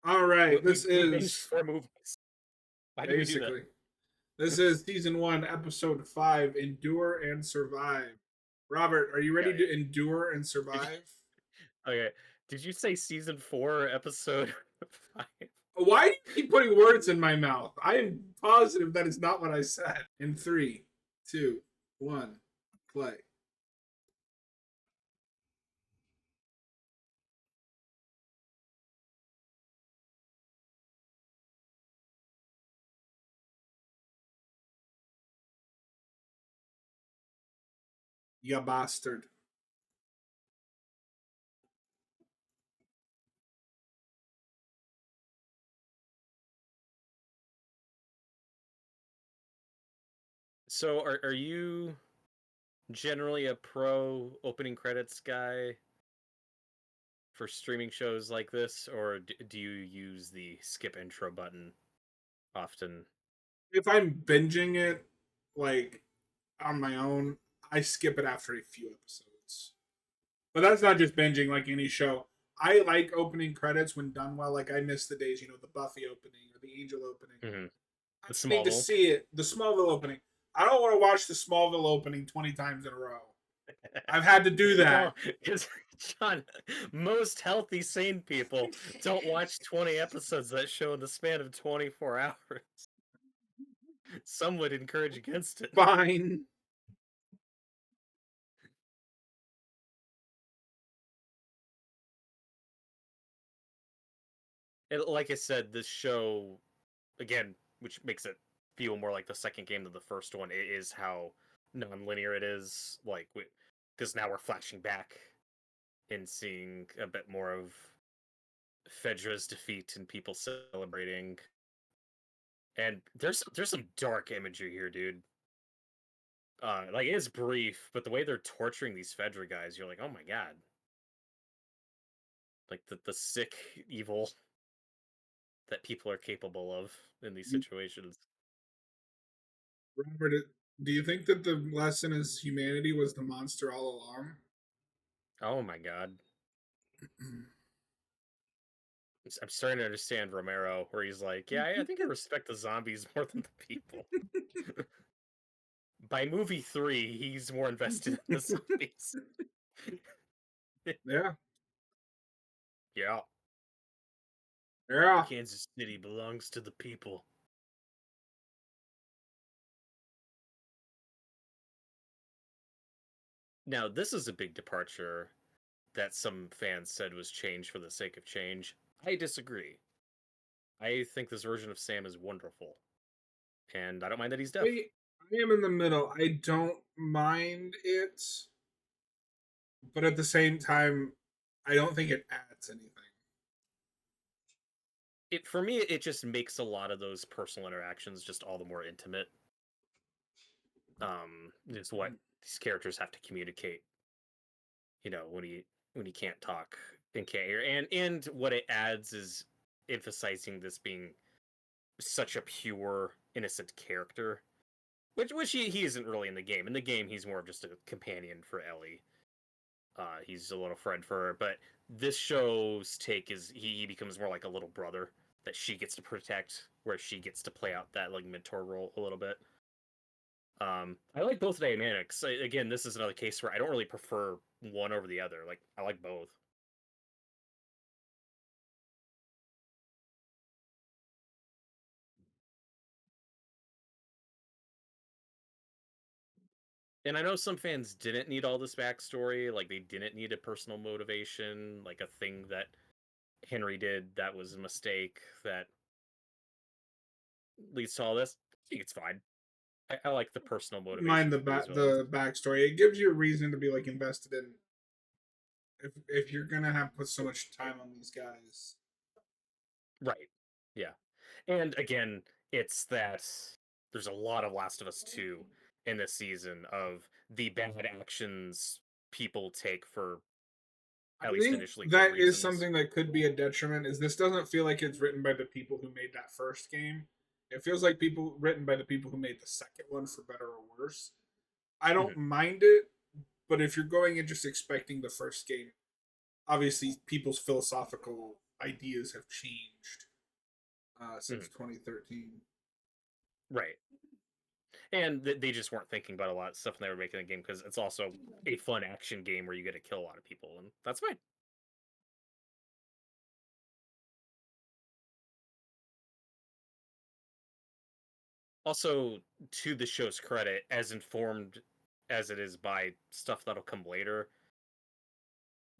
All right, We this binged is 4 movies. Why did we do that? basically this is season 1, episode 5, Endure and Survive. Robert, are you Yeah, ready yeah. to endure and Did you, survive? okay. Did you say season 4, episode 5? Why do you keep putting words in my mouth? I am positive that is not what I said. In 3, 2, 1, play. You bastard. So, are you generally a pro opening credits guy for streaming shows like this, or do you use the skip intro button often? If I'm binging it, like on my own, I skip it after a few episodes. But that's not just binging like any show. I like opening credits when done well. Like I miss the days, the Buffy opening or the Angel opening. Mm-hmm. I The just need to Smallville. see it. The Smallville opening. I don't want to watch the Smallville opening 20 times in a row. I've had to do that. No, because John, most healthy, sane people don't watch 20 episodes of that show in the span of 24 hours. Some would encourage against it. Fine. And like I said, this show, again, which makes it feel more like the second game than the first one, it is how non-linear it is. Like, because now we're flashing back and seeing a bit more of Fedra's defeat and people celebrating. And there's some dark imagery here, dude. Like it's brief, but the way they're torturing these Fedra guys, you're like, oh my god. Like the sick evil that people are capable of in these situations. Robert, do you think that the lesson is humanity was the monster all along? Oh my god. I'm starting to understand Romero, where he's like, yeah, I think I respect the zombies more than the people. By movie 3, he's more invested in the zombies. Yeah. Yeah. Yeah. Kansas City belongs to the people. Now, this is a big departure that some fans said was change for the sake of change. I disagree. I think this version of Sam is wonderful. And I don't mind that he's deaf. I am in the middle. I don't mind it, but at the same time, I don't think it adds anything. For me, it just makes a lot of those personal interactions just all the more intimate. Is what these characters have to communicate. When he can't talk and can't hear, and what it adds is emphasizing this being such a pure, innocent character, which he isn't really in the game. In the game, he's more of just a companion for Ellie. He's a little friend for her, but this show's take is he becomes more like a little brother that she gets to protect, where she gets to play out that like mentor role a little bit. I like both dynamics. Again, this is another case where I don't really prefer one over the other. Like I like both. And I know some fans didn't need all this backstory, like they didn't need a personal motivation, like a thing that Henry did that was a mistake that leads to all this. I think it's fine. I like the personal Mind motivation the for these villains. the backstory. It gives you a reason to be like invested in. If you're gonna have put so much time on these guys, Right. Yeah. And again, it's that there's a lot of Last of Us 2 in this season of the bad actions people take for I at least think initially good that is reasons. something that could be a detriment. Is this doesn't feel like it's written by the people who made that first game. It feels like people written by the people who made the second one, for better or worse. I don't Mhm. mind it, but if you're going and just expecting the first game, obviously people's philosophical ideas have changed since Mhm. 2013. Right. And they just weren't thinking about a lot of stuff when they were making the game because it's also a fun action game where you get to kill a lot of people, and that's fine. Also, to the show's credit, as informed as it is by stuff that'll come later,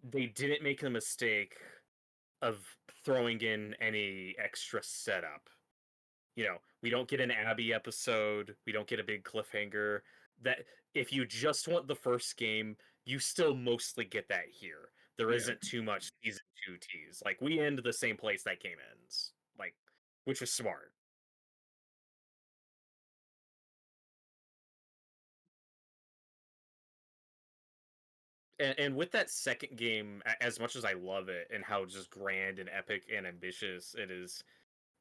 they didn't make the mistake of throwing in any extra setup. We don't get an Abby episode, we don't get a big cliffhanger. That if you just want the first game, you still mostly get that here. There Yeah. isn't too much season 2 tease. Like we end the same place that game ends. Like which is smart. And with that second game, as much as I love it and how just grand and epic and ambitious it is,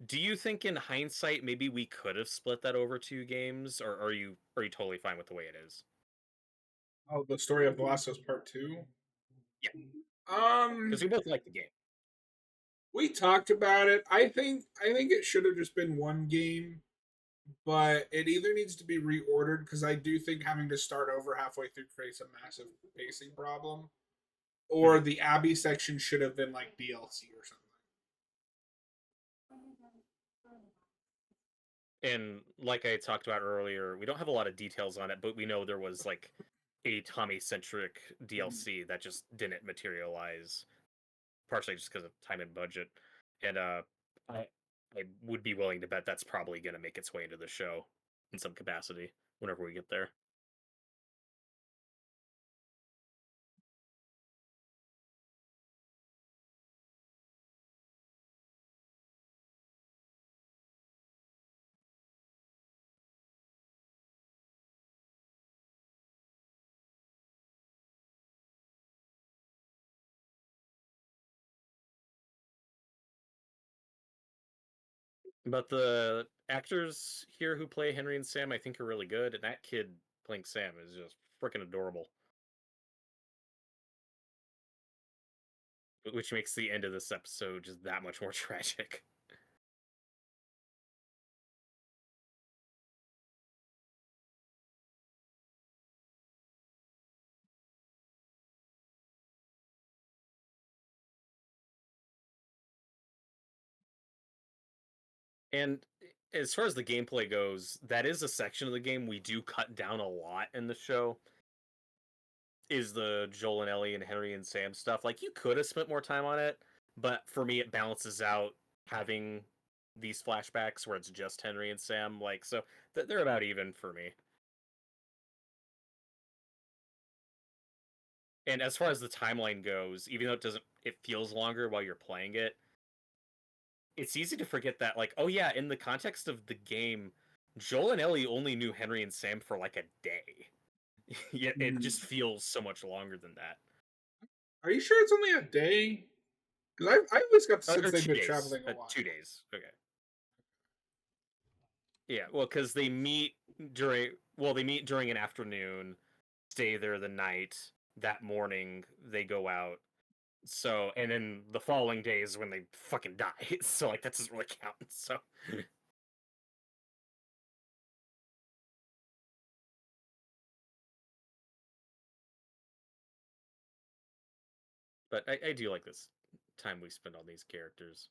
do you think in hindsight maybe we could have split that over 2 games, or are you totally fine with the way it is? Oh, the story of the Last of Us Part Two. Yeah, because Um, we both like the game. we talked about it. I think it should have just been one game, but it either needs to be reordered because I do think having to start over halfway through creates a massive pacing problem, or Mhm. the Abbey section should have been like DLC or something. And like I talked about earlier, we don't have a lot of details on it, but we know there was like a Tommy centric Mhm. DLC that just didn't materialize, partially just because of time and budget. And I I would be willing to bet that's probably going to make its way into the show in some capacity whenever we get there. But the actors here who play Henry and Sam, I think, are really good, and that kid playing Sam is just freaking adorable, which makes the end of this episode just that much more tragic. And as far as the gameplay goes, that is a section of the game we do cut down a lot in the show. Is the Joel and Ellie and Henry and Sam stuff. Like you could have spent more time on it, but for me it balances out having these flashbacks where it's just Henry and Sam. Like so they're about even for me. And as far as the timeline goes, even though it feels longer while you're playing it, it's easy to forget that, like, oh yeah, in the context of the game, Joel and Ellie only knew Henry and Sam for like a day. Yet it Mhm. just feels so much longer than that. Are you sure it's only a day? Because I always got the sense Or they've been 2 days. traveling a while. days. Okay. Yeah, well, because they meet during an afternoon, stay there the night. That morning they go out. So and then the following day is when they fucking die. So like that doesn't really count. So but I do like this time we spend on these characters.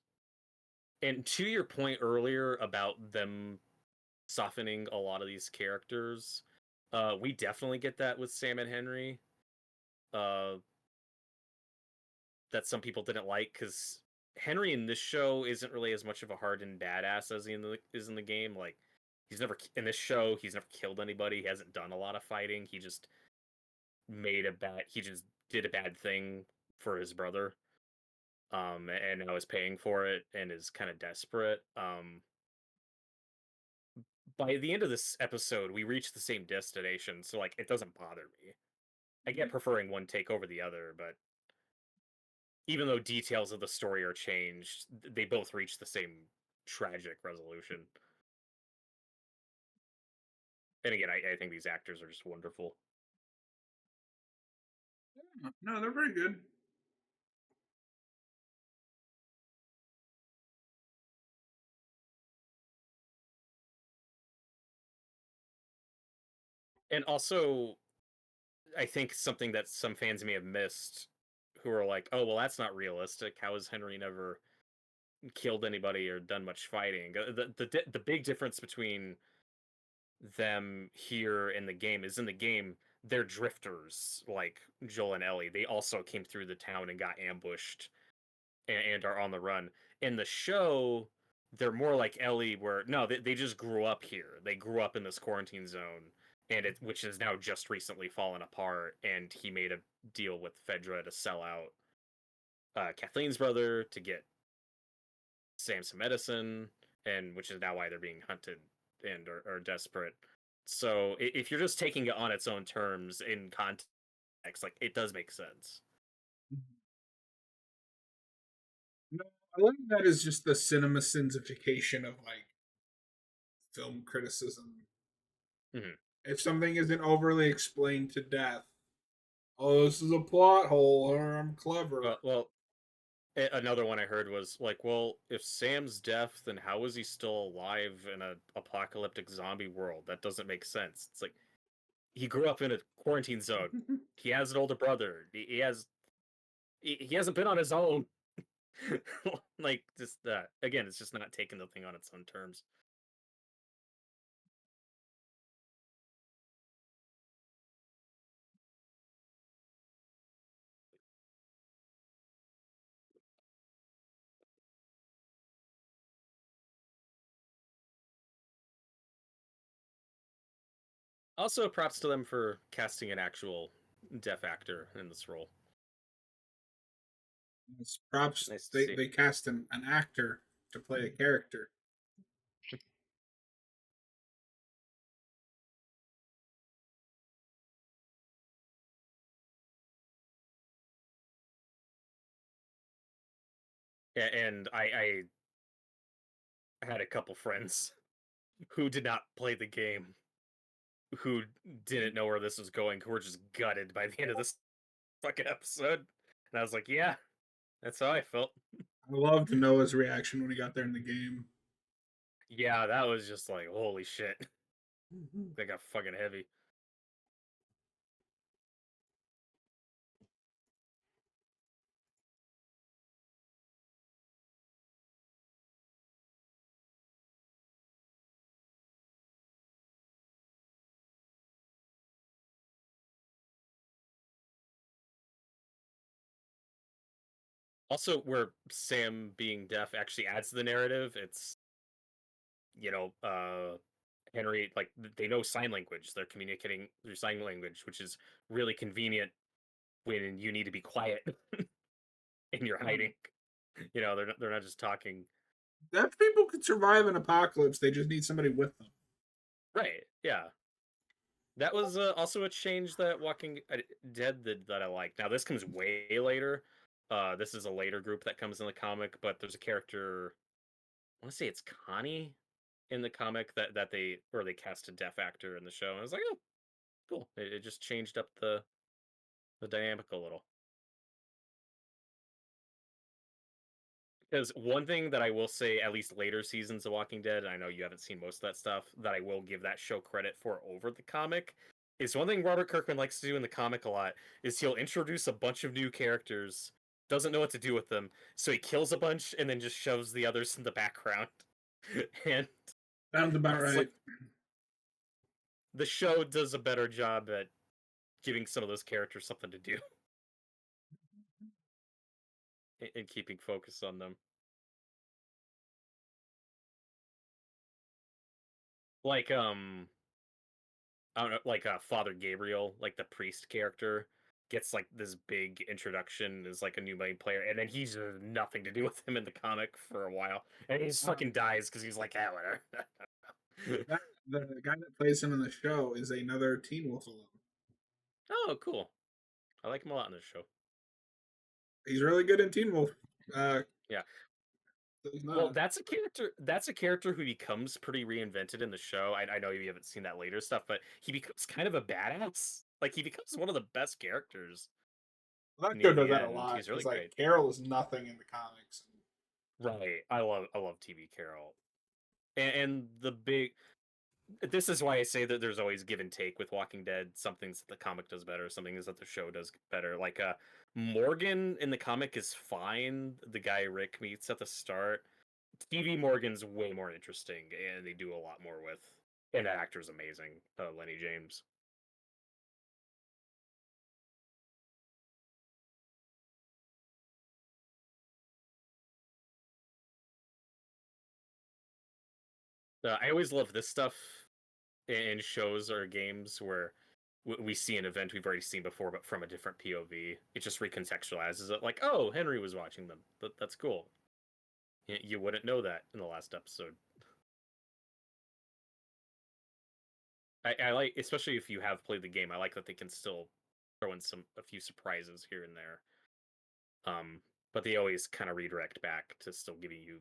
And to your point earlier about them softening a lot of these characters, we definitely get that with Sam and Henry. Uh, that some people didn't like because Henry in this show isn't really as much of a hardened badass as is in the game. Like he's never in this show he's never killed anybody. He hasn't done a lot of fighting. He just did a bad thing for his brother. And now is paying for it and is kind of desperate. By the end of this episode, we reach the same destination, so like it doesn't bother me. I get preferring one take over the other, but even though details of the story are changed, they both reach the same tragic resolution. And again, I think these actors are just wonderful. No, they're very good. And also, I think something that some fans may have missed, who are like, "Oh, well, that's not realistic. How has Henry never killed anybody or done much fighting?" The big difference between them here in the game is in the game they're drifters like Joel and Ellie. They also came through the town and got ambushed and are on the run. In the show, they're more like Ellie, where no, they just grew up here. They grew up in this quarantine zone, and it which has now just recently fallen apart. And he made a deal with Fedra to sell out Kathleen's brother to get Sam some medicine, and which is now why they're being hunted and are desperate. So if you're just taking it on its own terms in context, like it does make sense. No, I like that is just the cinema sensification of like film criticism. Mm-hmm. If something isn't overly explained to death, oh, this is a plot hole, or I'm clever. Well, another one I heard was like, well, if Sam's deaf, then how is he still alive in a apocalyptic zombie world? That doesn't make sense. It's like he grew up in a quarantine zone. He has an older brother. He hasn't been on his own. Like just again, it's just not taking the thing on its own terms. Also, props to them for casting an actual deaf actor in this role. It's props. Nice to see. They cast an actor to play a character. And I had a couple friends who did not play the game, who didn't know where this was going, who were just gutted by the end of this fucking episode. And I was like, yeah, that's how I felt. I loved Noah's reaction when he got there in the game. Yeah, that was just like, holy shit. They got fucking heavy. Also, where Sam being deaf actually adds to the narrative, it's, you know, Henry, like, they know sign language. They're communicating through sign language, which is really convenient when you need to be quiet and you're hiding. You know, they're not just talking. Deaf people could survive an apocalypse. They just need somebody with them. Right. Yeah. That was also a change that Walking Dead that I like. Now this comes way later. This is a later group that comes in the comic, but there's a character. I want to say it's Connie in the comic that they cast a deaf actor in the show, and I was like, oh, cool. It just changed up the dynamic a little. Because one thing that I will say, at least later seasons of Walking Dead, and I know you haven't seen most of that stuff, that I will give that show credit for over the comic, is one thing Robert Kirkman likes to do in the comic a lot, is he'll introduce a bunch of new characters, doesn't know what to do with them, so he kills a bunch and then just shoves the others in the background. And Sounds about it's right. like the show does a better job at giving some of those characters something to do and keeping focus on them. Like I don't know, like Father Gabriel, like the priest character, gets like this big introduction as like a new main player, and then he's nothing to do with him in the comic for a while, and he just fucking dies because he's like, ah, whatever. That, the guy that plays him in the show is another Teen Wolf alum. Oh, cool. I like him a lot in this show. He's really good in Teen Wolf. Uh, Yeah. he's Well, not. that's a character. That's a character who becomes pretty reinvented in the show. I know you haven't seen that later stuff, but he becomes kind of a badass. Like he becomes one of the best characters Well, that show near does the that a end. lot He's really because like great. Carol is nothing in the comics. Right. I love TV Carol. And the big this is why I say that there's always give and take with Walking Dead. Some things that the comic does better, some things that the show does better. Like Morgan in the comic is fine. The guy Rick meets at the start. TV Morgan's way more interesting, and they do a lot more with. And that actor's amazing, Lenny James. I always love this stuff in shows or games where we see an event we've already seen before, but from a different POV. It just recontextualizes it. Like, oh, Henry was watching them. That's cool. You wouldn't know that in the last episode. I like, especially if you have played the game. I like that they can still throw in a few surprises here and there. But they always kind of redirect back to still giving you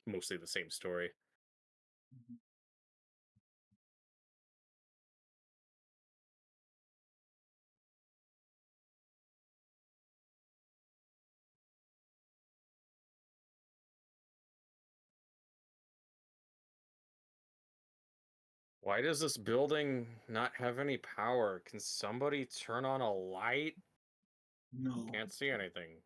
mostly the same story. Why does this building not have any power? Can somebody turn on a light? No. Can't see anything.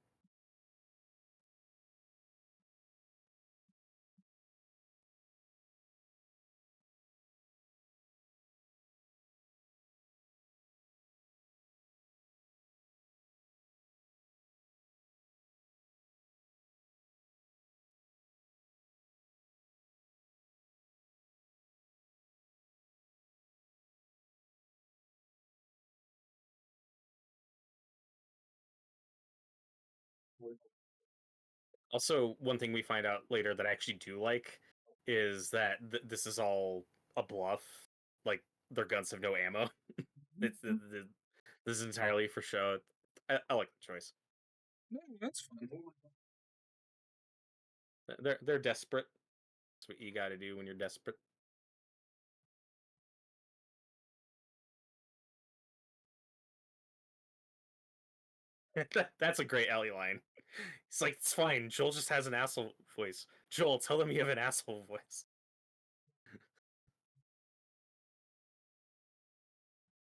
Also, one thing we find out later that I actually do like is that this is all a bluff. Like their guns have no ammo. This is entirely for show. I like the choice. No, that's fine. They're desperate. That's what you got to do when you're desperate. That's a great Ellie line. He's like, it's fine. Joel just has an asshole voice. Joel, tell him you have an asshole voice.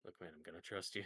Look, man, I'm gonna trust you.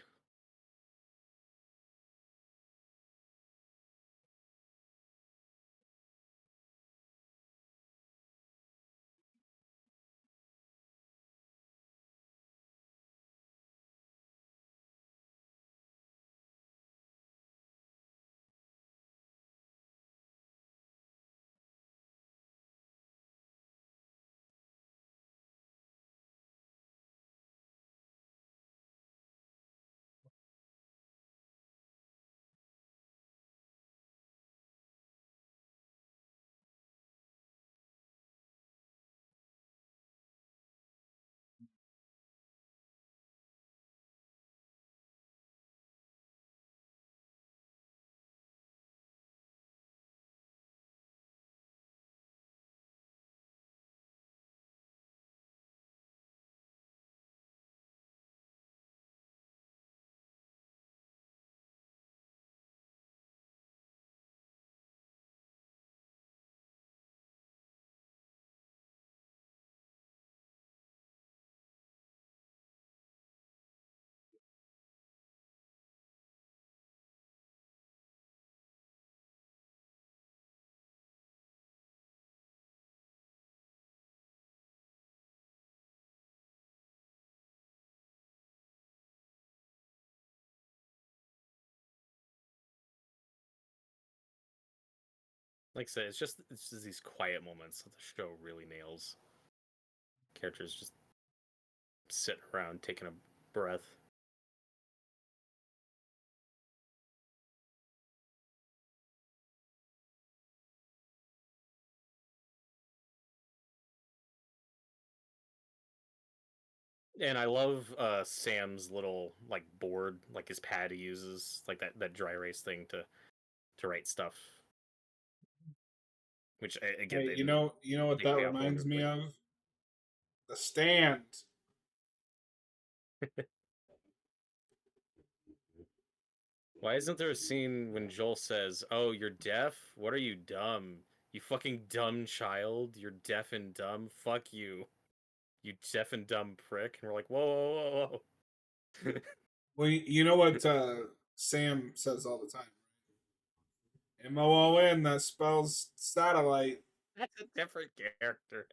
Like I said, it's just these quiet moments that the show really nails. Characters just sitting around taking a breath. And I love Sam's little like board, like his pad he uses, like that dry erase thing to write stuff. Which again, Hey, they you didn't know what they that pay off reminds me wonderfully. of? The Stand. Why isn't there a scene when Joel says, "Oh, you're deaf? What are you, dumb? You fucking dumb child. You're deaf and dumb. Fuck you." you deaf and dumb prick. And we're like, whoa, whoa, whoa, whoa. Well, you know what Sam says all the time. MOON, that spells satellite. That's a different character.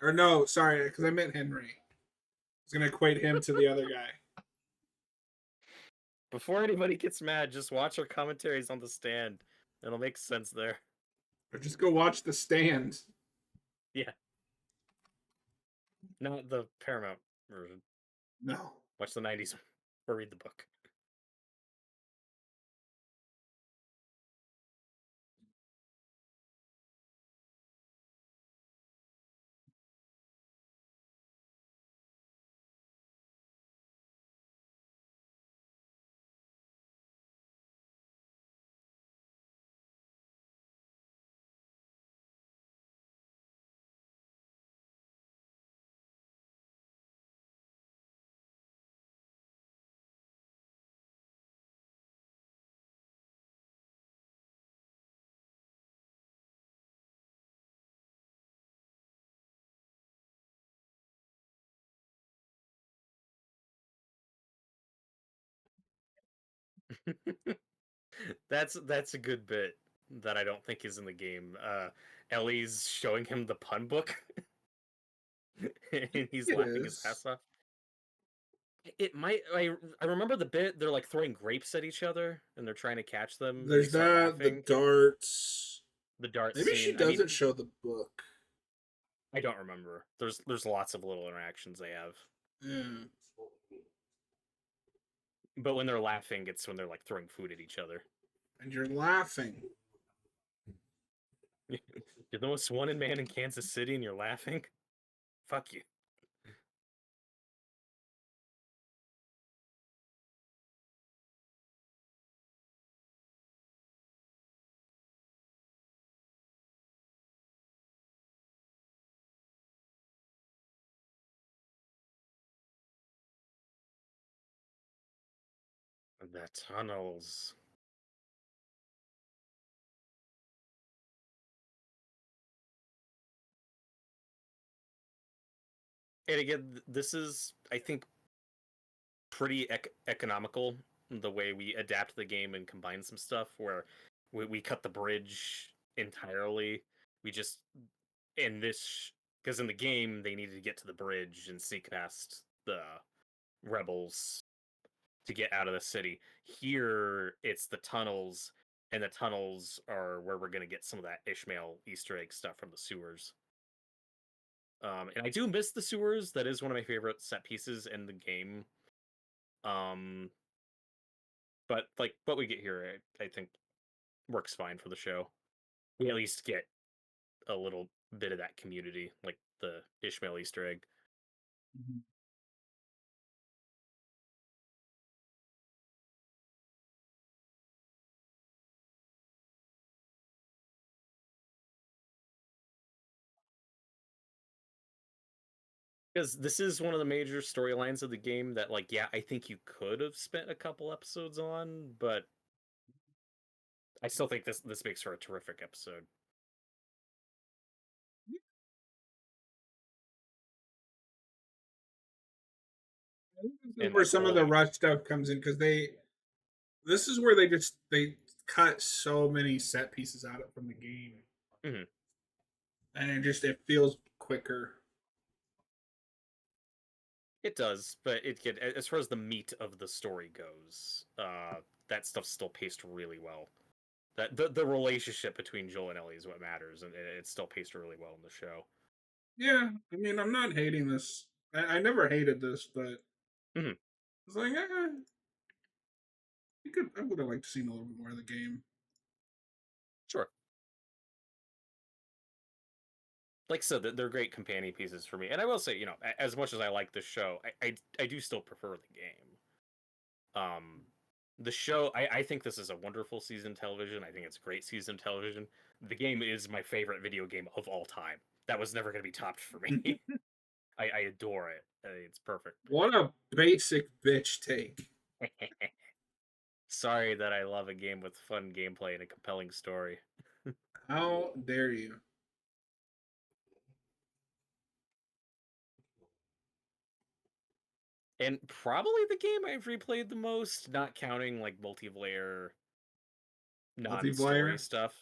Or no, sorry, because I meant Henry. I was going to equate him to the other guy. Before anybody gets mad, just watch our commentaries on the stand. It'll make sense there. Or just go watch The Stand. Yeah. Not the Paramount version. No. Watch the 90s or read the book. That's a good bit that I don't think is in the game. Ellie's showing him the pun book, and he's It laughing his is. ass off. It might. I remember the bit. They're like throwing grapes at each other, and they're trying to catch them, and they There's start that, the laughing. darts. The dart Maybe she scene. I mean, doesn't show the book. I don't remember. There's lots of little interactions they have, Yeah. but when they're laughing, it's when they're like throwing food at each other. And you're laughing. You're the most wanted man in Kansas City, and you're laughing. Fuck you. The tunnels. And again, this is, I think, pretty economical the way we adapt the game and combine some stuff where we cut the bridge entirely. We just, in this, because in the game, they needed to get to the bridge and sneak past the rebels to get out of the city. Here, it's the tunnels, and the tunnels are where we're going to get some of that Ishmael Easter egg stuff from the sewers. And I do miss the sewers. That is one of my favorite set pieces in the game. Um, but like what we get here, I think works fine for the show. We at least get a little bit of that community, like the Ishmael Easter egg. Because this is one of the major storylines of the game that, like, yeah, I think you could have spent a couple episodes on, but I still think this makes for a terrific episode. This is And where like some of the Ollie, rush stuff comes in because this is where they cut so many set pieces out from the game, mhm. and it feels quicker. It does, but as far as the meat of the story goes, that stuff's still paced really well. That the relationship between Joel and Ellie is what matters, and it's still paced really well in the show. Yeah, I mean, I'm not hating this. I never hated this, but Mhm. it's like I would have liked to seen a little bit more of the game. Sure. Like I said, they're great companion pieces for me. And I will say, as much as I like this show, I do still prefer the game. Um, the show, I think this is a wonderful season television. I think it's a great season television. The game is my favorite video game of all time. That was never going to be topped for me. I adore it. It's perfect. What a basic bitch take. Sorry that I love a game with fun gameplay and a compelling story. How dare you? And probably the game I've replayed the most, not counting like multiplayer, non-story Multiplayer. stuff.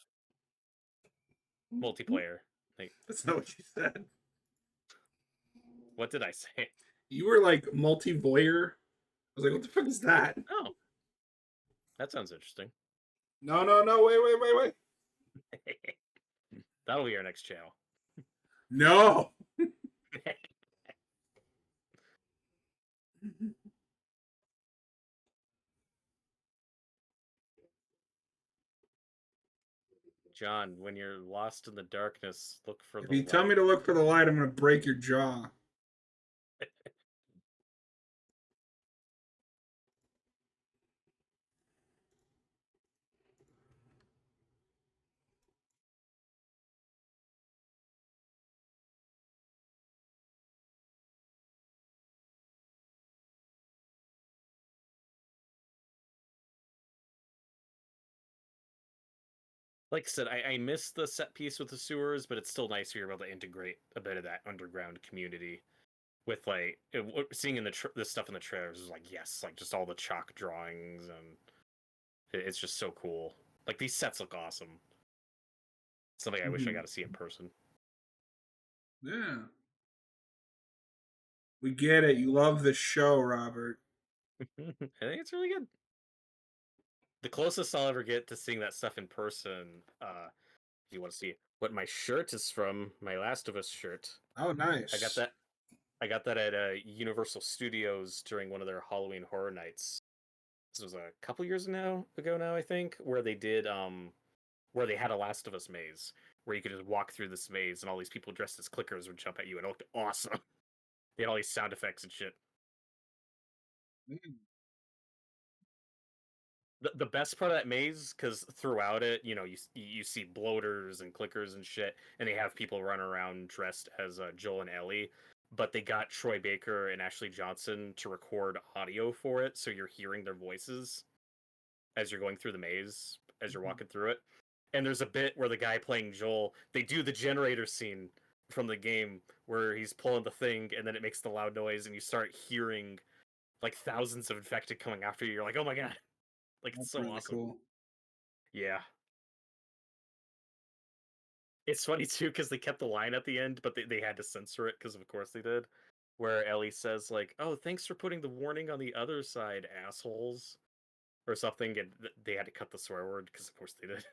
Multiplayer. Like, That's not what you said. what did I say? You were like multi-voyeur. I was like, what the fuck is that? Oh, that sounds interesting. No, no, no. Wait. That'll be our next channel. No. John, when you're lost in the darkness, look for If the you tell me light. to look for the light, I'm gonna break your jaw. Like I said, I miss the set piece with the sewers, but it's still nice you're able to integrate a bit of that underground community with like seeing in the stuff in the trailers is like yes, like just all the chalk drawings and it's just so cool. Like these sets look awesome. Something I wish I got to see in person. Yeah. We get it. You love the show, Robert. I think it's really good. The closest I'll ever get to seeing that stuff in person, if you want to see what my shirt is from, my Last of Us shirt. Oh, I got nice. that. I got that at Universal Studios during one of their Halloween Horror Nights. This was a couple years ago now, I think, where they did where they had a Last of Us maze where you could just walk through this maze and all these people dressed as clickers would jump at you and it looked awesome. They had all these sound effects and shit. Mm. The best part of that maze, because throughout it, you see bloaters and clickers and shit, and they have people run around dressed as Joel and Ellie, but they got Troy Baker and Ashley Johnson to record audio for it, so you're hearing their voices as you're going through the maze, as you're walking through it. And there's a bit where the guy playing Joel, they do the generator scene from the game where he's pulling the thing, and then it makes the loud noise, and you start hearing like thousands of infected coming after you. You're like, oh my god, like it's That's so really awesome. cool. Yeah. It's funny too because they kept the line at the end, but they had to censor it because of course they did. Where Ellie says like, "Oh, thanks for putting the warning on the other side, assholes," or something, and they had to cut the swear word because of course they did.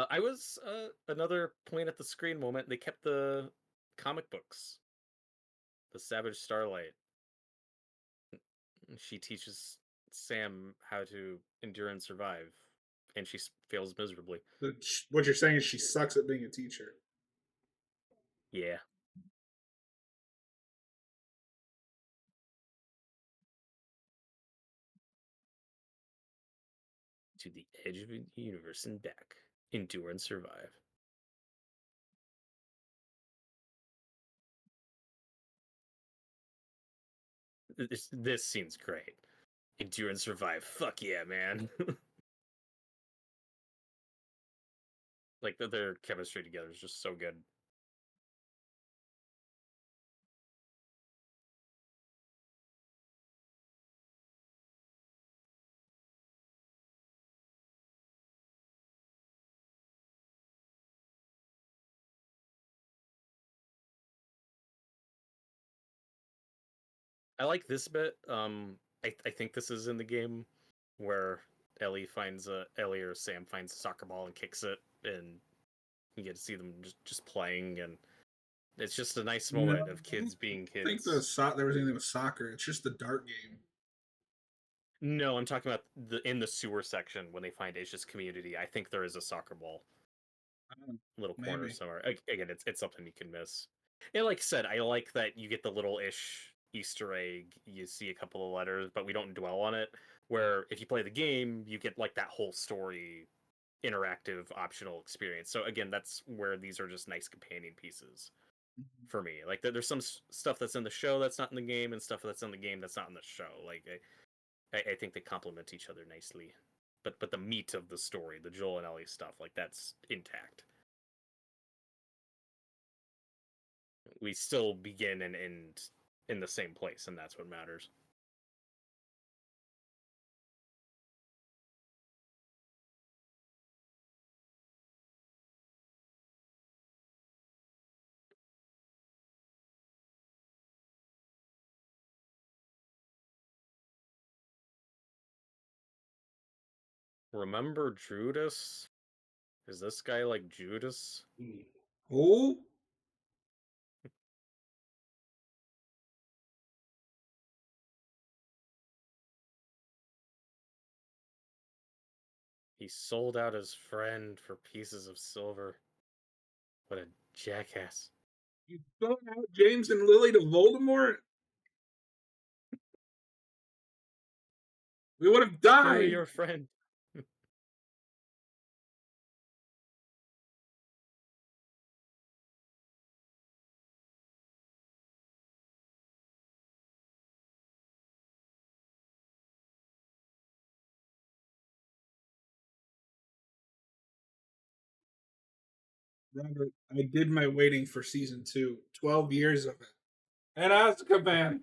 I was another point at the screen moment. They kept the comic books, the Savage Starlight. She teaches Sam how to endure and survive, and she fails miserably. What you're saying is she sucks at being a teacher. Yeah. To the edge of the universe and back. Endure and survive. This scene's great. Endure and survive. Fuck yeah, man. Like their chemistry together is just so good. I like this bit. I think this is in the game where Ellie or Sam finds a soccer ball and kicks it, and you get to see them just playing, and it's just a nice No, moment of I don't kids being think kids. there was anything with soccer. It's just the dart game. No, I'm talking about in the sewer section when they find Asia's community. I think there is a soccer ball I don't know. little corner Maybe. somewhere. Again, it's something you can miss. And like I said, I like that you get the little ish Easter egg. You see a couple of letters, but we don't dwell on it. Where if you play the game, you get like that whole story, interactive, optional experience. So again, that's where these are just nice companion pieces for me. Like there's some stuff that's in the show that's not in the game, and stuff that's in the game that's not in the show. Like I think they complement each other nicely. But the meat of the story, the Joel and Ellie stuff, like that's intact. We still begin and end in the same place, and that's what matters. Remember Judas? Is this guy like Judas? Who? He sold out his friend for pieces of silver. What a jackass. You sold out James and Lily to Voldemort? We would have Through died. your friend. Robert, I did my waiting for season 2. 12 years of it. And Azkaban.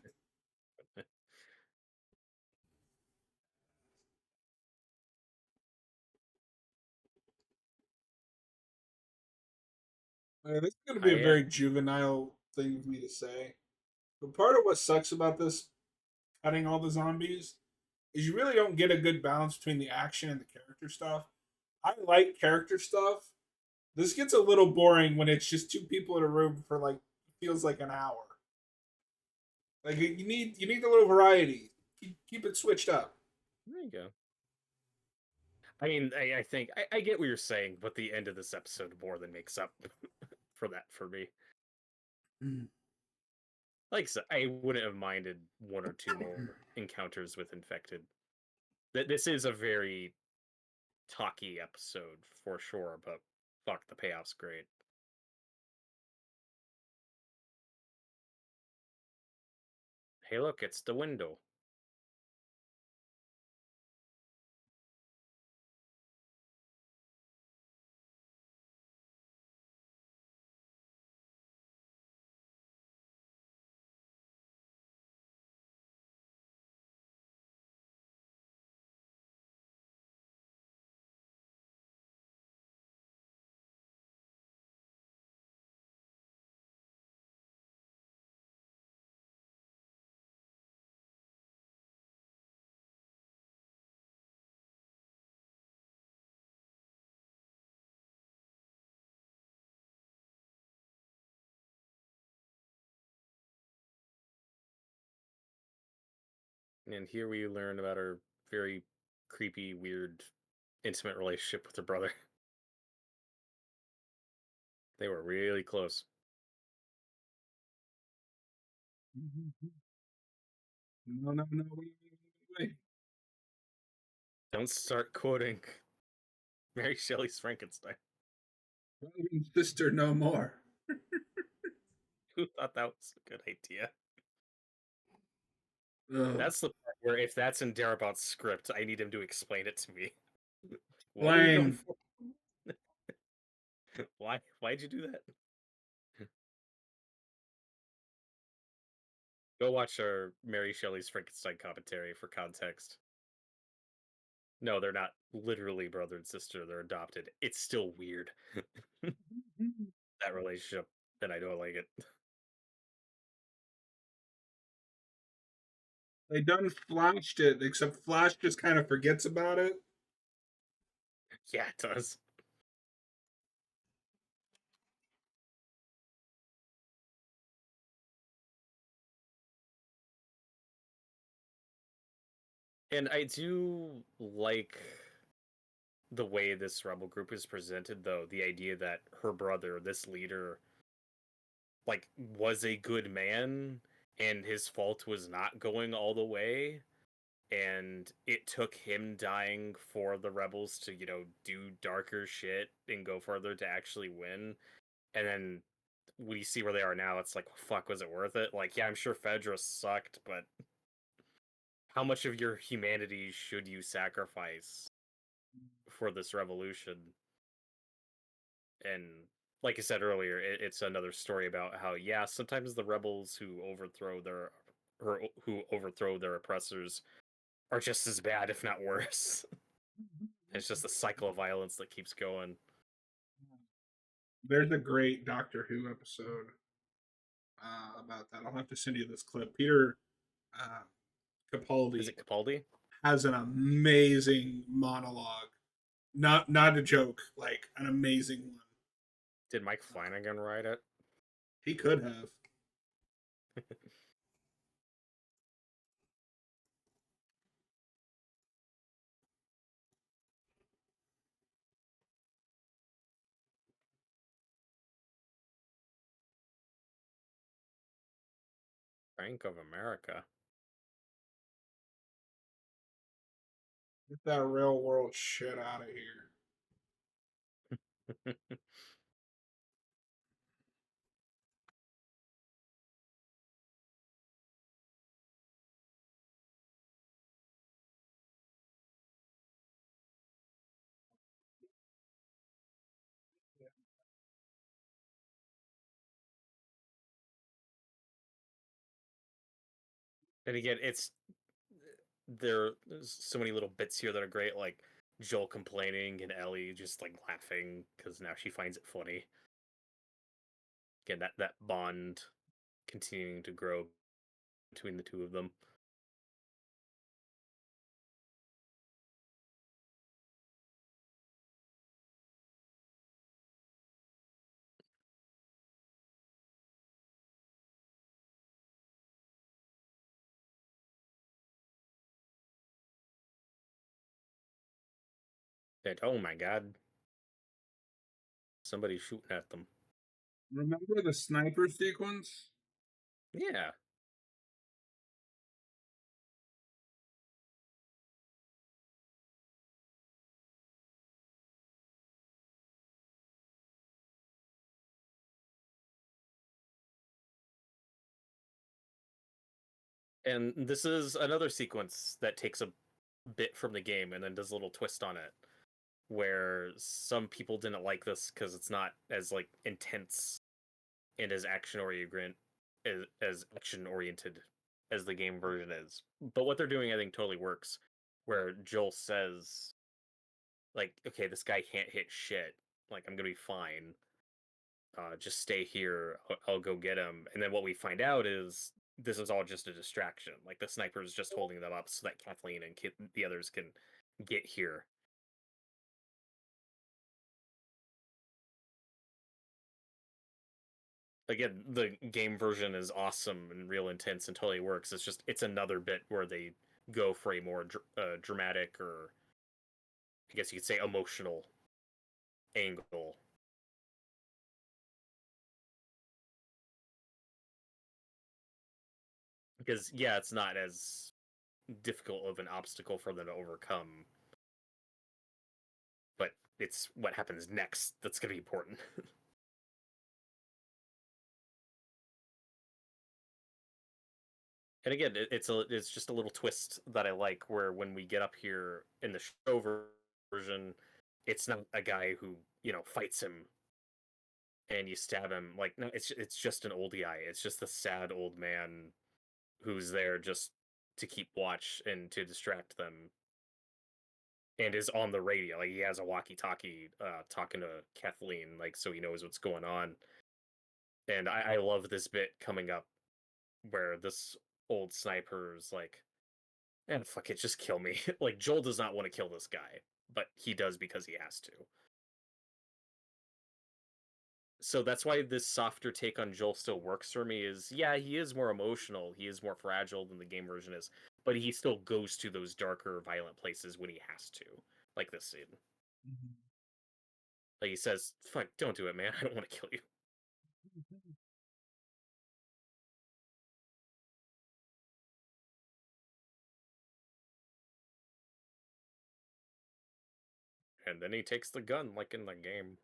Man, this is going to be a I very juvenile thing for me to say. But part of what sucks about this cutting all the zombies is you really don't get a good balance between the action and the character stuff. I like character stuff. This gets a little boring when it's just two people in a room for like feels like an hour. Like you need a little variety. Keep it switched up. There you go. I mean, I think I get what you're saying, but the end of this episode more than makes up for that for me. Like I said, I wouldn't have minded one or two more encounters with infected. This is a very talky episode for sure, but fuck, the payoff's great. Hey, look, it's the window. And here we learn about her very creepy, weird, intimate relationship with her brother. They were really close. No, no, no. Wait. Don't start quoting Mary Shelley's Frankenstein. Brother and sister no more. Who thought that was a good idea? Ugh. That's the part where if that's in Darabout's script, I need him to explain it to me. What are you going Plain. for? Why'd you do that? Go watch our Mary Shelley's Frankenstein commentary for context. No, they're not literally brother and sister, they're adopted. It's still weird. That relationship, and I don't like it. They done flashed it, except Flash just kind of forgets about it. Yeah, it does. And I do like the way this rebel group is presented, though. The idea that her brother, this leader, like, was a good man, and his fault was not going all the way, and it took him dying for the rebels to, do darker shit and go further to actually win. And then we see where they are now. It's like, fuck, was it worth it? Like, yeah, I'm sure Fedra sucked, but how much of your humanity should you sacrifice for this revolution? And like I said earlier, it's another story about how yeah, sometimes the rebels who overthrow their or who overthrow their oppressors are just as bad, if not worse. It's just a cycle of violence that keeps going. There's a great Doctor Who episode about that. I'll have to send you this clip. Peter uh, Is Capaldi it Capaldi? has an amazing monologue. Not a joke, like an amazing one. Did Mike Flanagan write it? He could have. Bank of America. Get that real world shit out of here. And again, there's so many little bits here that are great, like Joel complaining and Ellie just like laughing because now she finds it funny. Again, that bond continuing to grow between the two of them. And oh my god, somebody's shooting at them. Remember the sniper sequence? Yeah. And this is another sequence that takes a bit from the game and then does a little twist on it, where some people didn't like this because it's not as like intense and as action oriented as the game version is. But what they're doing, I think, totally works. Where Joel says, like, okay, this guy can't hit shit. Like, I'm gonna be fine. Just stay here. I'll go get him. And then what we find out is this is all just a distraction. Like the sniper is just holding them up so that Kathleen and the others can get here. Again, the game version is awesome and real intense and totally works. It's another bit where they go for a more dramatic, or I guess you could say emotional angle. Because yeah, it's not as difficult of an obstacle for them to overcome, but it's what happens next that's going to be important. And again, it's just a little twist that I like, where when we get up here in the show version, it's not a guy who fights him and you stab him. Like no, it's just an old guy. It's just a sad old man who's there just to keep watch and to distract them, and is on the radio. Like he has a walkie-talkie, talking to Kathleen, like so he knows what's going on. And I love this bit coming up where this old sniper's like, and fuck it, just kill me. Like Joel does not want to kill this guy, but he does because he has to. So that's why this softer take on Joel still works for me. Is yeah, he is more emotional, he is more fragile than the game version is, but he still goes to those darker, violent places when he has to, like this scene. Mm-hmm. Like he says, "Fuck, don't do it, man. I don't want to kill you." And then he takes the gun, like in the game.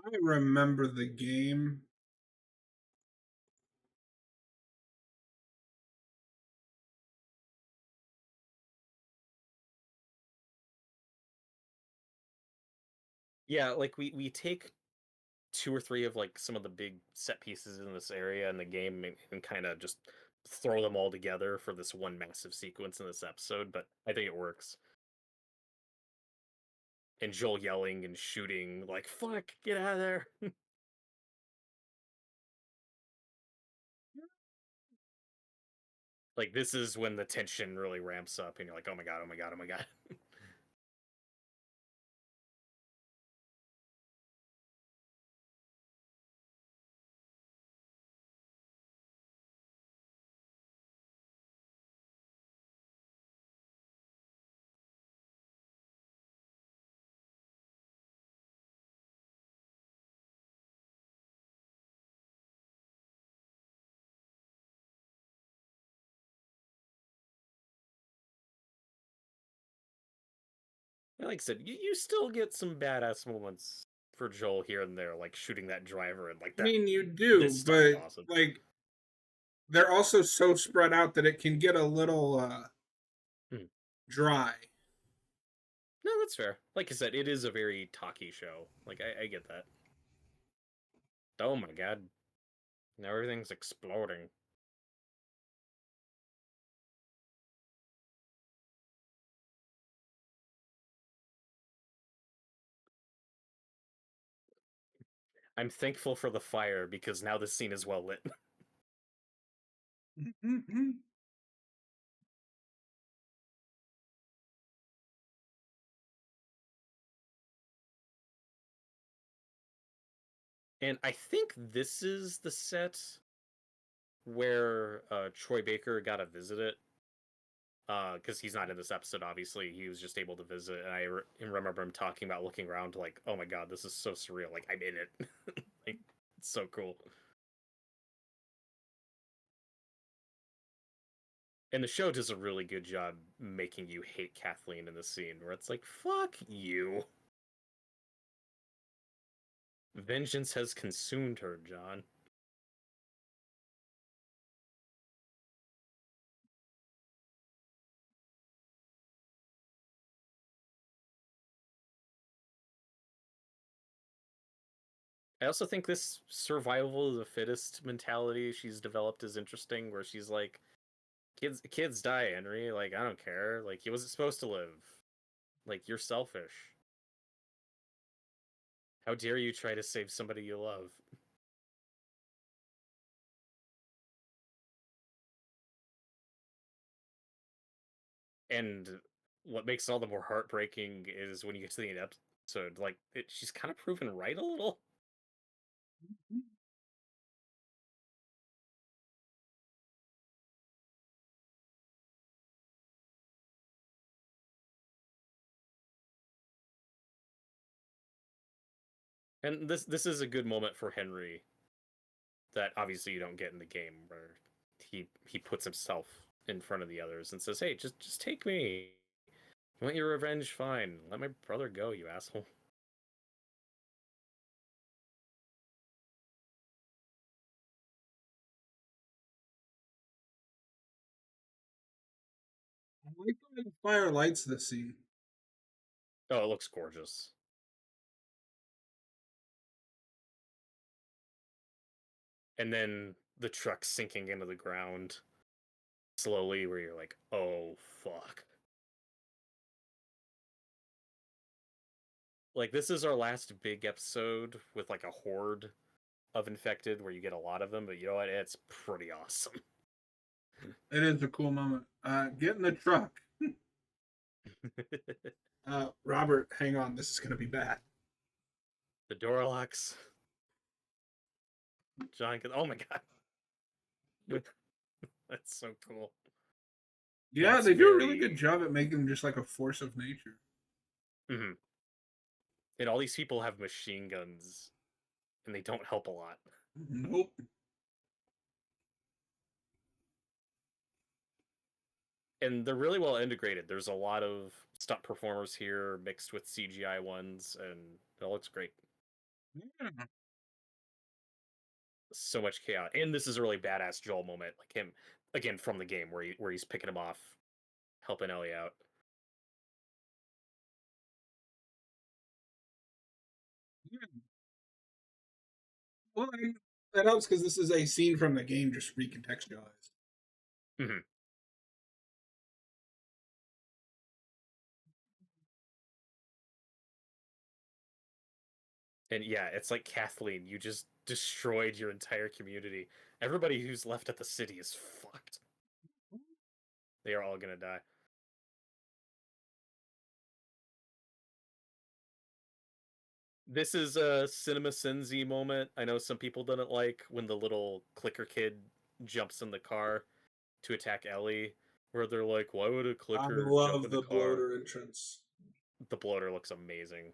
I remember the game. Yeah, like we take two or three of like some of the big set pieces in this area in the game and kind of just throw them all together for this one massive sequence in this episode, but I think it works. And Joel yelling and shooting like fuck, get out of there. Like this is when the tension really ramps up and you're like, "Oh my god, oh my god, oh my god." Like I said, you still get some badass moments for Joel here and there, like shooting that driver and like I that. mean, you do, This stuff is but awesome. like they're also so spread out that it can get a little Hmm. dry. No, that's fair. Like I said, it is a very talky show. Like I get that. Oh my god, now everything's exploding. I'm thankful for the fire because now the scene is well lit. And I think this is the set where Troy Baker got to visit it. Because he's not in this episode, obviously. He was just able to visit, and I remember him talking about looking around, like, "Oh my god, this is so surreal! Like, I'm in it. Like, it's so cool." And the show does a really good job making you hate Kathleen in the scene, where it's like, "Fuck you! Vengeance has consumed her, John." I also think this survival of the fittest mentality she's developed is interesting, where she's like, kids die, Henry. Like, I don't care. Like, he wasn't supposed to live. Like, you're selfish. How dare you try to save somebody you love? And what makes it all the more heartbreaking is when you get to the end episode, like, she's kind of proven right a little. And this is a good moment for Henry that obviously you don't get in the game, where he puts himself in front of the others and says, "Hey, just take me. You want your revenge? Fine. Let my brother go, you asshole." I like the way the fire lights this scene. Oh, it looks gorgeous. And then the truck sinking into the ground slowly, where you're like, "Oh fuck." Like, this is our last big episode with like a horde of infected where you get a lot of them, but you know what? It's pretty awesome. It is a cool moment. Get in the truck. Robert, hang on. This is going to be bad. The door locks. John can. Oh my god. That's so cool. Yeah, That's they do a really good very. job at making them just like a force of nature. Mhm. And all these people have machine guns, and they don't help a lot. Nope. And they're really well integrated. There's a lot of stunt performers here mixed with CGI ones, and it all looks great. Yeah. So much chaos, and this is a really badass Joel moment, like him again from the game where he's picking him off, helping Ellie out. Well, that helps because this is a scene from the game, just recontextualized. Mhm. And yeah, it's like Kathleen, you just destroyed your entire community. Everybody who's left at the city is fucked. They are all gonna die. This is a Cinema Cinzy moment. I know some people didn't like when the little clicker kid jumps in the car to attack Ellie, where they're like, "Why would a I clicker jump love in the the car?" bloater entrance. The bloater looks amazing.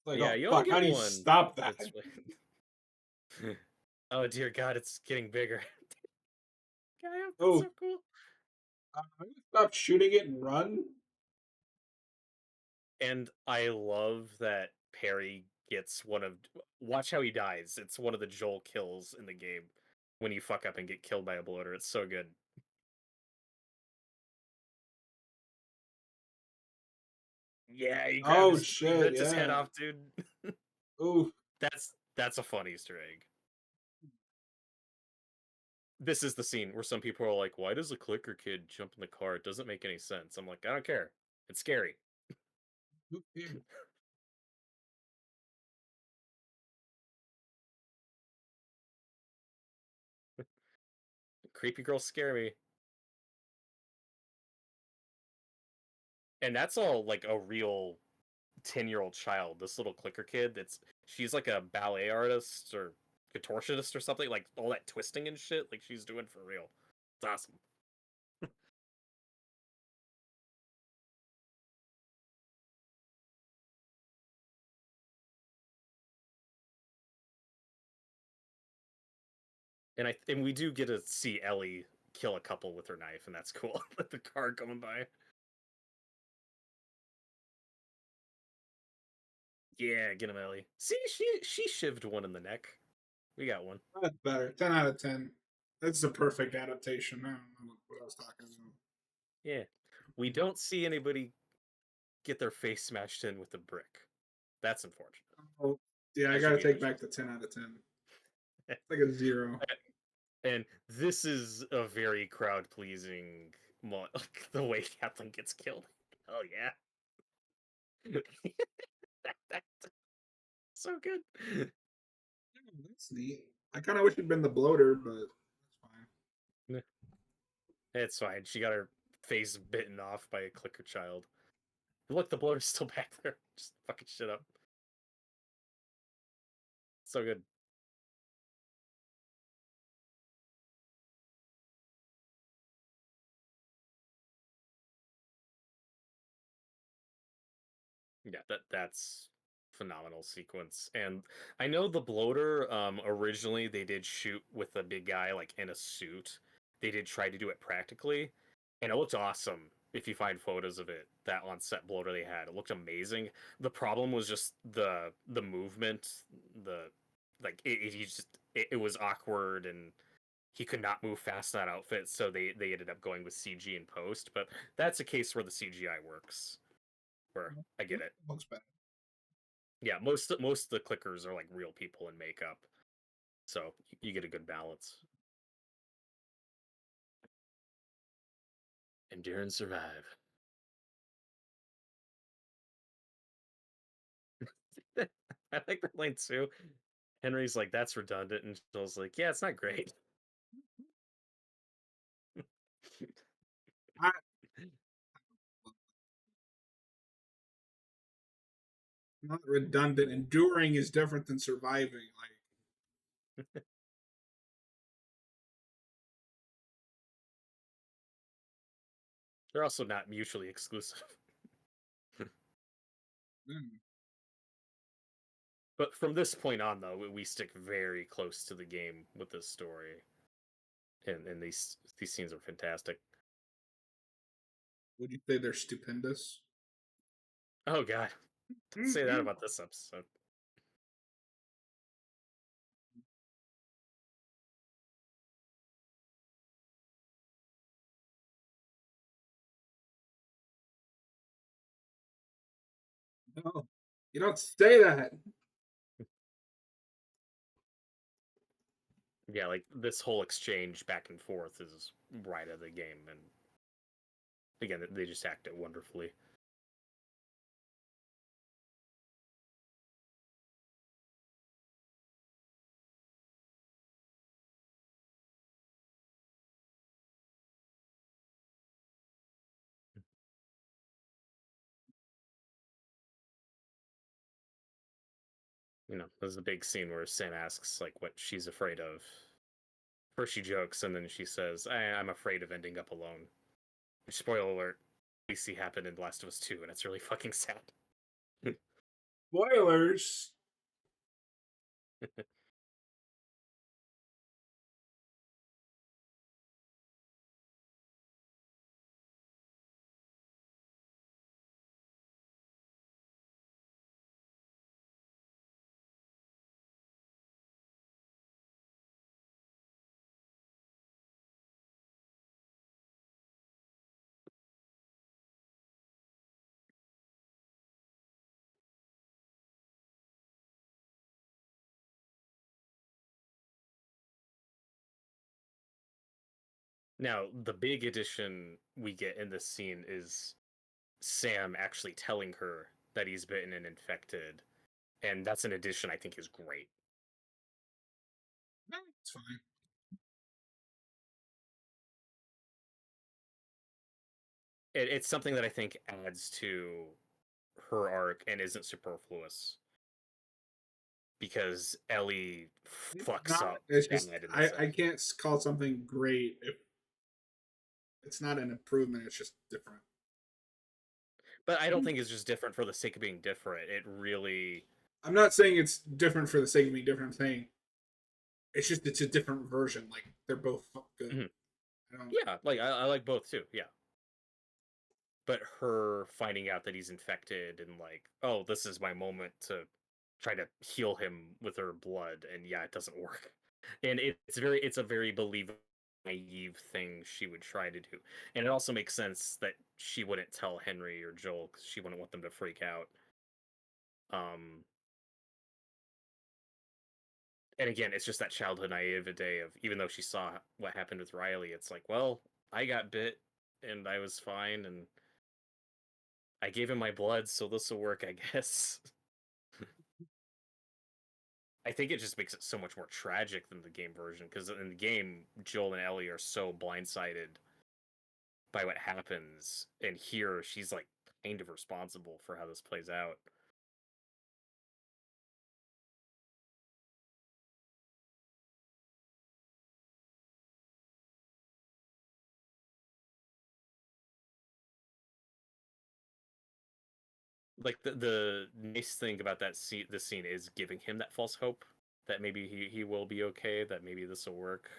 Like, Yeah, oh you only fuck, how get do you one. stop that? That's oh dear God, it's getting bigger. Yeah, that's Oh, so cool. stop shooting it and run. And I love that Perry gets one of. Watch how he dies. It's one of the Joel kills in the game when you fuck up and get killed by a bloater. It's so good. Yeah, Oh he shit, ripped his head yeah. off, dude. Ooh, That's a fun Easter egg. This is the scene where some people are like, "Why does a clicker kid jump in the car? It doesn't make any sense." I'm like, I don't care. It's scary. who cares? Creepy girls scare me. And that's all like a real 10-year-old child. This little clicker kid, that's she's like a ballet artist or contortionist or something, like all that twisting and shit, like she's doing for real. It's awesome. And we do get to see Ellie kill a couple with her knife, and that's cool. With the car going by. Yeah, get him, Ellie. See, she shivved one in the neck. We got one. That's better. 10 out of 10. That's the perfect adaptation. I don't know what I was talking about. Yeah. We don't see anybody get their face smashed in with a brick. That's unfortunate. Oh, yeah, I That should gotta be take additional. back the 10 out of 10. It's like a zero. And this is a very crowd pleasing like the way Kaplan gets killed. Oh yeah. So good. Yeah, that's neat. I kind of wish it'd been the bloater, but that's fine. It's fine. She got her face bitten off by a clicker child. Look, the bloater's still back there. Just fucking shit up. So good. Yeah, that's phenomenal sequence. And I know the bloater, originally they did shoot with a big guy like in a suit. They did try to do it practically, and it looked awesome. If you find photos of it, that on set bloater they had, it looked amazing. The problem was just the movement, the like it was awkward, and he could not move fast in that outfit, so they ended up going with CG in post. But that's a case where the CGI works, where I get it. Looks better. Yeah, most of the clickers are like real people in makeup, so you get a good balance. Endure and survive. I like that line too. Henry's like, "That's redundant," and Joel's like, "Yeah, it's not great." I, not redundant. Enduring is different than surviving. Like, They're also not mutually exclusive. mm, But from this point on, though, we stick very close to the game with this story, and these scenes are fantastic. would you say they're stupendous? Oh God, don't say that about this episode. No, you don't say that. Yeah, like this whole exchange back and forth is right out of the game, and again, they just act it wonderfully. There's a big scene where Sam asks like what she's afraid of. First she jokes, and then she says, I'm afraid of ending up alone. Which, spoiler alert, we see happen in The Last of Us 2, and it's really fucking sad. Spoilers. Now, the big addition we get in this scene is Sam actually telling her that he's bitten and infected, and that's an addition I think is great. It's fine. It's something that I think adds to her arc and isn't superfluous because Ellie It's fucks not. up It's bad just in this I end. can't call something great if it's not an improvement. It's just different. But I don't think it's just different for the sake of being different. It really, I'm not saying it's different for the sake of being different. I'm saying it's a different version. Like they're both good. Mhm. I don't. Yeah, like I like both too. Yeah, but her finding out that he's infected and like, oh, this is my moment to try to heal him with her blood, and yeah, it doesn't work. And it's a very believable naive thing she would try to do, and it also makes sense that she wouldn't tell Henry or Joel because she wouldn't want them to freak out. Um, and again, it's just that childhood naivete of even though she saw what happened with Riley, it's like, well, I got bit and I was fine, and I gave him my blood, so this will work, I guess. I think it just makes it so much more tragic than the game version because in the game, Joel and Ellie are so blindsided by what happens, and here she's like kind of responsible for how this plays out. Like the nice thing about this scene is giving him that false hope that maybe he will be okay, that maybe this will work.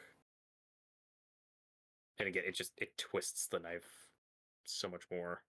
And again, it twists the knife so much more.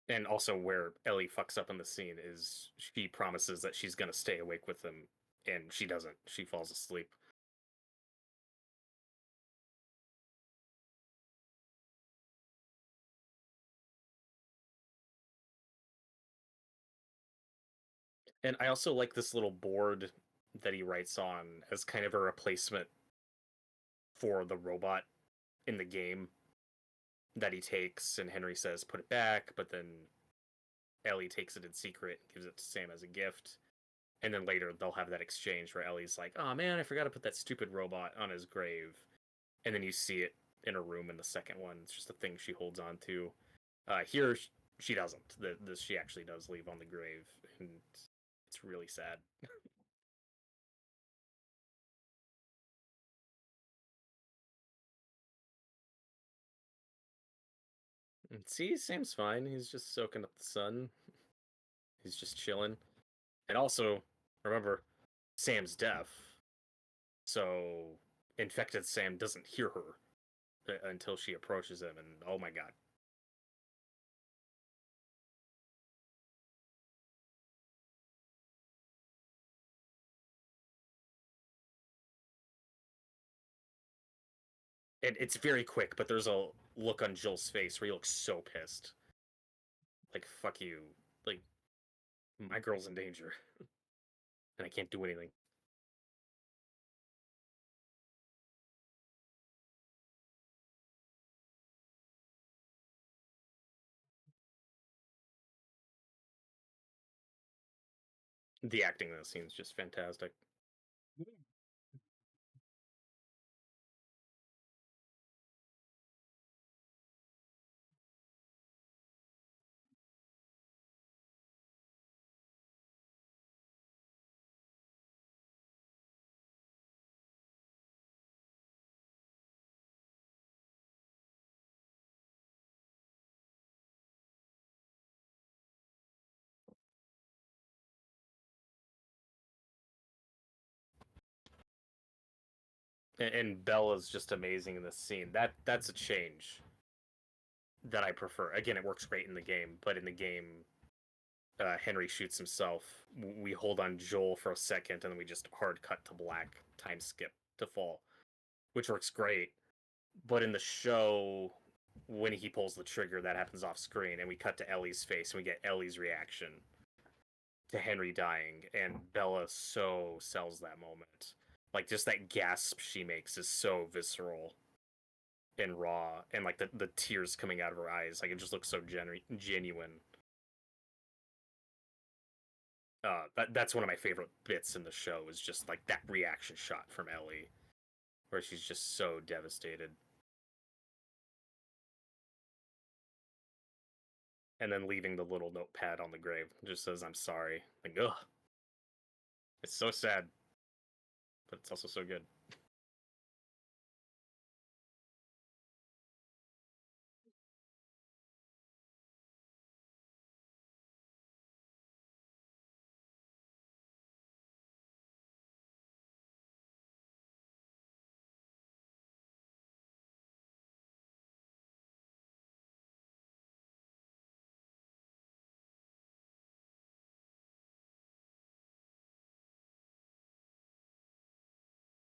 And also where Ellie fucks up in the scene is she promises that she's gonna stay awake with him, and she doesn't. She falls asleep. And I also like this little board that he writes on as kind of a replacement for the robot in the game that he takes, and Henry says put it back, but then Ellie takes it in secret and gives it to Sam as a gift. And then later they'll have that exchange where Ellie's like, "Oh man, I forgot to put that stupid robot on his grave." And then you see it in a room in the second one. It's just a thing she holds on to. Here she doesn't. This she actually does leave on the grave, and it's really sad. And see, Sam's fine. He's just soaking up the sun. He's just chilling. And also, remember, Sam's deaf, so infected Sam doesn't hear her until she approaches him. And oh my god, it's very quick, but there's a look on Joel's face where he looks so pissed. Like, fuck you. Like, my girl's in danger. And I can't do anything. The acting in this scene is just fantastic. And Bella's just amazing in this scene. That's a change that I prefer. Again, it works great in the game, but in the game, Henry shoots himself. We hold on Joel for a second, and then we just hard cut to black, time skip to fall, which works great. But in the show, when he pulls the trigger, that happens off screen, and we cut to Ellie's face, and we get Ellie's reaction to Henry dying, and Bella so sells that moment. Like, just that gasp she makes is so visceral and raw, and like the tears coming out of her eyes, like it just looks so genuine. That's one of my favorite bits in the show is just like that reaction shot from Ellie, where she's just so devastated, and then leaving the little notepad on the grave just says I'm sorry. Like, ugh, it's so sad, but it's also so good.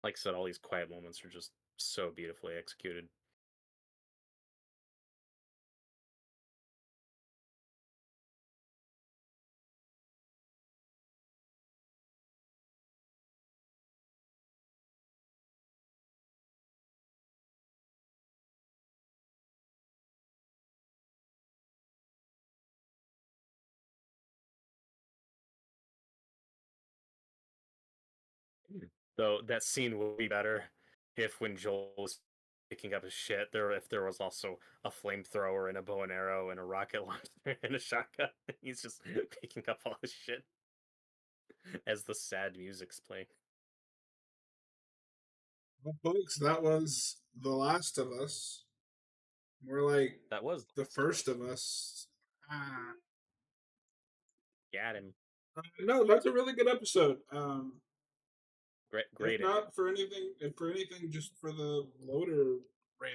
Like I said, all these quiet moments are just so beautifully executed. Though that scene would be better if when Joel was picking up his shit, if there was also a flamethrower and a bow and arrow and a rocket launcher and a shotgun. He's just picking up all his shit as the sad music's playing. Well, folks, that was The Last of Us. We're like That was the first of us. Ah. got him. No, that's a really good episode. Great, If great ending. not for anything, if for anything, just for the loader